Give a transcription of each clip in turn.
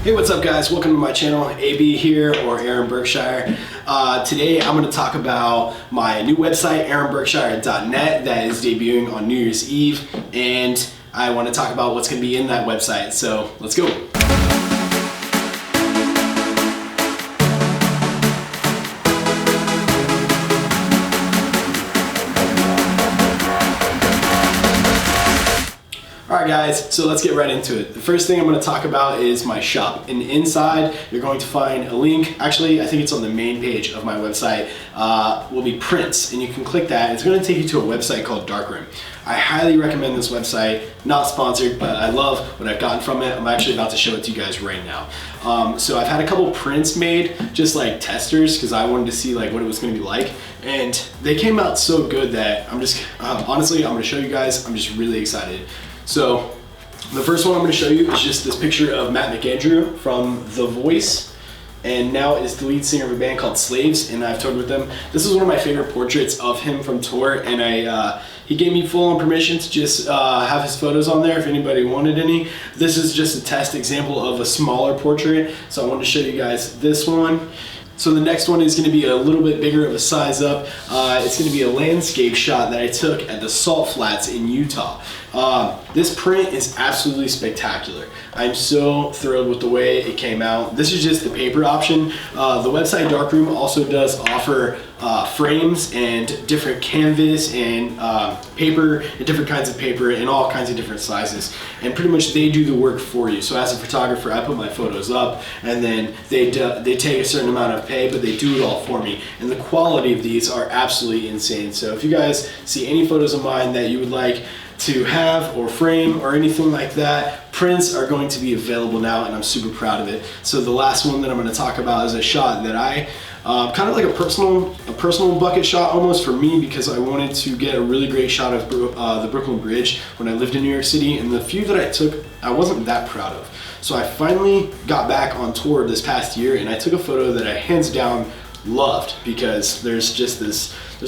Hey, what's up guys? Welcome to my channel. AB here, or Aaron Berkshire. Today I'm going to talk about my new website, aaronberkshire.net, that is debuting on New Year's Eve, and I want to talk about what's going to be in that website. So let's go. Alright guys, so let's get right into it. The first thing I'm going to talk about is my shop. And inside, you're going to find a link. Actually, I think it's on the main page of my website. Will be prints, and you can click that. It's going to take you to a website called Darkroom. I highly recommend this website. Not sponsored, but I love what I've gotten from it. I'm actually about to show it to you guys right now. So I've had a couple prints made, just like testers, because I wanted to see like what it was going to be like. And they came out so good that I'm just, honestly, I'm going to show you guys. I'm just really excited. So the first one I'm going to show you is just this picture of Matt McAndrew from The Voice, and now is the lead singer of a band called Slaves, and I've toured with them. This is one of my favorite portraits of him from tour, and he gave me full-on permission to just have his photos on there if anybody wanted any. This is just a test example of a smaller portrait, so I wanted to show you guys this one. So the next one is going to be a little bit bigger of a size up. It's going to be a landscape shot that I took at the Salt Flats in Utah. This print is absolutely spectacular. I'm so thrilled with the way it came out. This is just the paper option. The website Darkroom also does offer frames and different canvas and paper and different kinds of paper and all kinds of different sizes. And pretty much they do the work for you. So as a photographer, I put my photos up, and then they take a certain amount of pay, but they do it all for me. And the quality of these are absolutely insane. So if you guys see any photos of mine that you would like to have or frame or anything like that, prints are going to be available now, and I'm super proud of it. So the last one that I'm going to talk about is a shot that I kind of like a personal bucket shot almost for me, because I wanted to get a really great shot of the Brooklyn Bridge when I lived in New York City, and the few that I took I wasn't that proud of. So I finally got back on tour this past year, and I took a photo that I hands down loved, because there's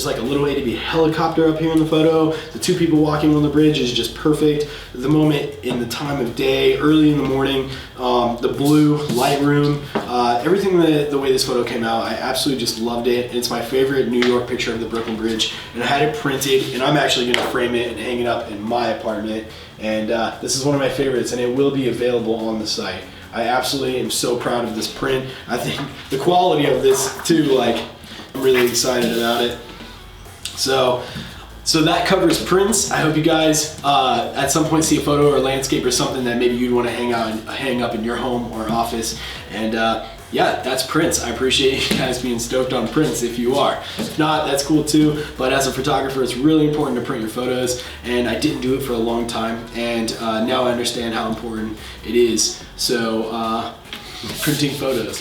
like a little ADB helicopter up here in the photo. The two people walking on the bridge is just perfect. The moment in the time of day, early in the morning, the blue light room, everything the way this photo came out, I absolutely just loved it. It's my favorite New York picture of the Brooklyn Bridge, and I had it printed, and I'm actually going to frame it and hang it up in my apartment. And this is one of my favorites, and it will be available on the site. I absolutely am so proud of this print. I think the quality of this too, like, I'm really excited about it. So that covers prints. I hope you guys at some point see a photo or a landscape or something that maybe you'd want to hang up in your home or office. And yeah, that's prints. I appreciate you guys being stoked on prints if you are. If not, that's cool too. But as a photographer, it's really important to print your photos, and I didn't do it for a long time, and now I understand how important it is. So printing photos.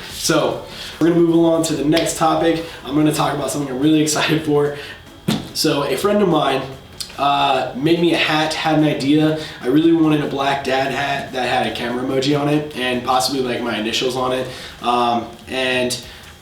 So we're gonna move along to the next topic. I'm gonna talk about something I'm really excited for. So a friend of mine made me a hat, had an idea. I really wanted a black dad hat that had a camera emoji on it and possibly like my initials on it.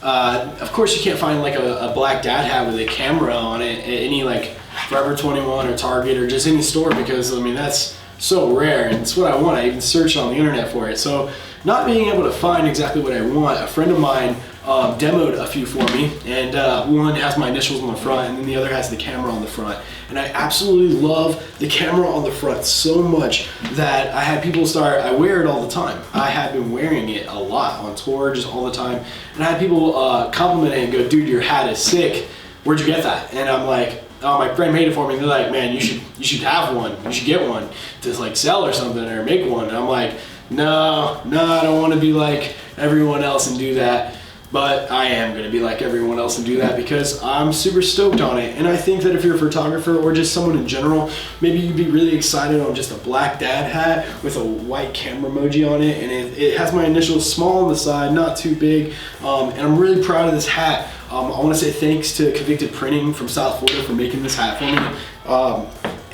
Of course you can't find like a black dad hat with a camera on it at any like Forever 21 or Target or just any store, because I mean that's so rare, and it's what I want. I even searched on the internet for it. So not being able to find exactly what I want, a friend of mine demoed a few for me, and one has my initials on the front, and then the other has the camera on the front. And I absolutely love the camera on the front so much that I had people I wear it all the time. I have been wearing it a lot on tour, just all the time. And I had people compliment it and go, dude, your hat is sick. Where'd you get that? And I'm like, oh, my friend made it for me. And they're like, man, you should have one. You should get one to like sell or something, or make one. And I'm like, no, I don't want to be like everyone else and do that. But I am going to be like everyone else and do that, because I'm super stoked on it. And I think that if you're a photographer or just someone in general, maybe you'd be really excited on just a black dad hat with a white camera emoji on it. And it has my initials small on the side, not too big. And I'm really proud of this hat. I want to say thanks to Convicted Printing from South Florida for making this hat for me.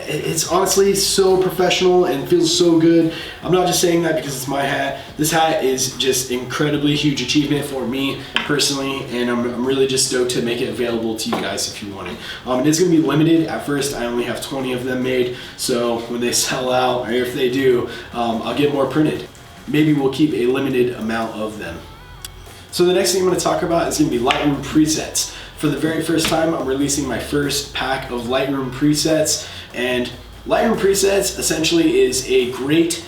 it's honestly so professional and feels so good. I'm not just saying that because it's my hat. This hat is just incredibly huge achievement for me personally, and I'm really just stoked to make it available to you guys if you want it. It is going to be limited. At first, I only have 20 of them made, so when they sell out, or if they do, I'll get more printed. Maybe we'll keep a limited amount of them. So the next thing I'm going to talk about is going to be Lightroom presets. For the very first time, I'm releasing my first pack of Lightroom presets, and Lightroom presets essentially is a great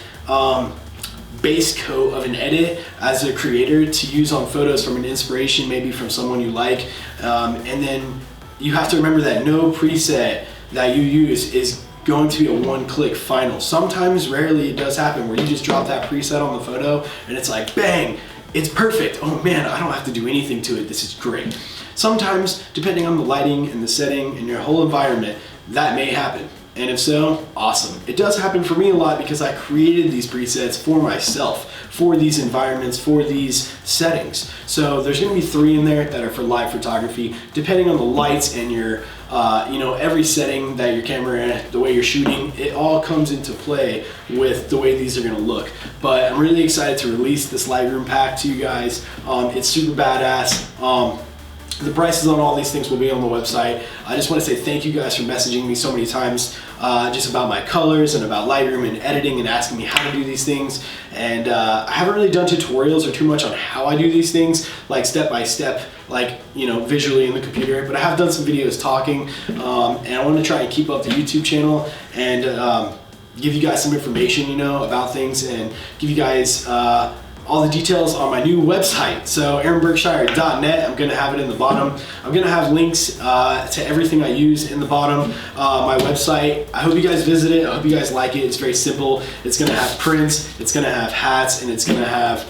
base coat of an edit as a creator to use on photos from an inspiration, maybe from someone you like, and then you have to remember that no preset that you use is going to be a one-click final. Sometimes, rarely, it does happen where you just drop that preset on the photo and it's like, bang, it's perfect. Oh man, I don't have to do anything to it. This is great. Sometimes, depending on the lighting and the setting and your whole environment, that may happen. And if so, awesome. It does happen for me a lot because I created these presets for myself, for these environments, for these settings. So there's gonna be 3 in there that are for live photography, depending on the lights and your, every setting that your camera in, the way you're shooting, it all comes into play with the way these are gonna look. But I'm really excited to release this Lightroom pack to you guys. It's super badass. The prices on all these things will be on the website. I just want to say thank you guys for messaging me so many times just about my colors and about Lightroom and editing and asking me how to do these things. And I haven't really done tutorials or too much on how I do these things, like step by step, like, visually in the computer, but I have done some videos talking, and I want to try and keep up the YouTube channel and give you guys some information, about things, and give you guys all the details on my new website. So aaronberkshire.net, I'm gonna have it in the bottom. I'm gonna have links to everything I use in the bottom. My website, I hope you guys visit it. I hope you guys like it. It's very simple. It's gonna have prints, it's gonna have hats, and it's gonna have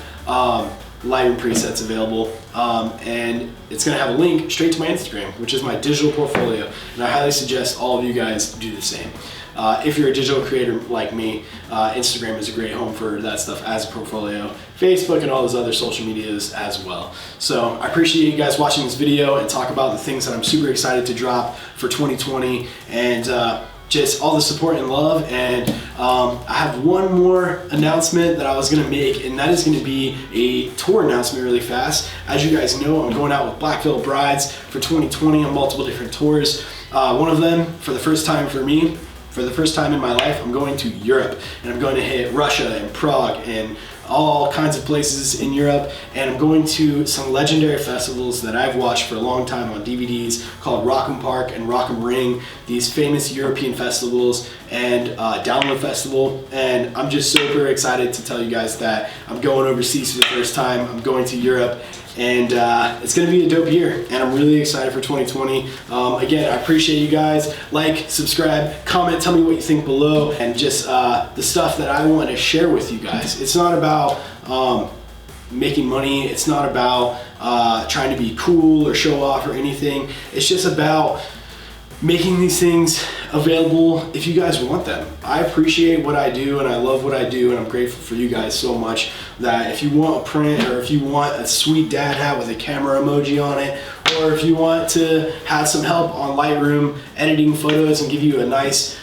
Lightroom presets available. And it's gonna have a link straight to my Instagram, which is my digital portfolio. And I highly suggest all of you guys do the same. If you're a digital creator like me, Instagram is a great home for that stuff as a portfolio. Facebook and all those other social medias as well. So I appreciate you guys watching this video and talk about the things that I'm super excited to drop for 2020 and just all the support and love. And I have one more announcement that I was gonna make, and that is gonna be a tour announcement really fast. As you guys know, I'm going out with Black Veil Brides for 2020 on multiple different tours. One of them, for the first time for me, for the first time in my life, I'm going to Europe, and I'm going to hit Russia and Prague and all kinds of places in Europe, and I'm going to some legendary festivals that I've watched for a long time on DVDs called Rock'em Park and Rock'em Ring, these famous European festivals, and Download Festival. And I'm just super excited to tell you guys that I'm going overseas for the first time. I'm going to Europe, and it's gonna be a dope year, and I'm really excited for 2020. Again, I appreciate you guys. Like, subscribe, comment, tell me what you think below, and just the stuff that I want to share with you guys. It's not about making money. It's not about trying to be cool or show off or anything. It's just about making these things available if you guys want them. I appreciate what I do and I love what I do, and I'm grateful for you guys so much that if you want a print, or if you want a sweet dad hat with a camera emoji on it, or if you want to have some help on Lightroom editing photos and give you a nice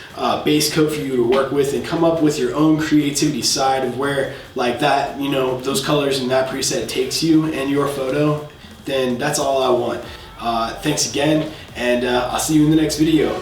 base coat for you to work with and come up with your own creativity side of where like that, those colors and that preset takes you and your photo, then that's all I want. Thanks again, and I'll see you in the next video.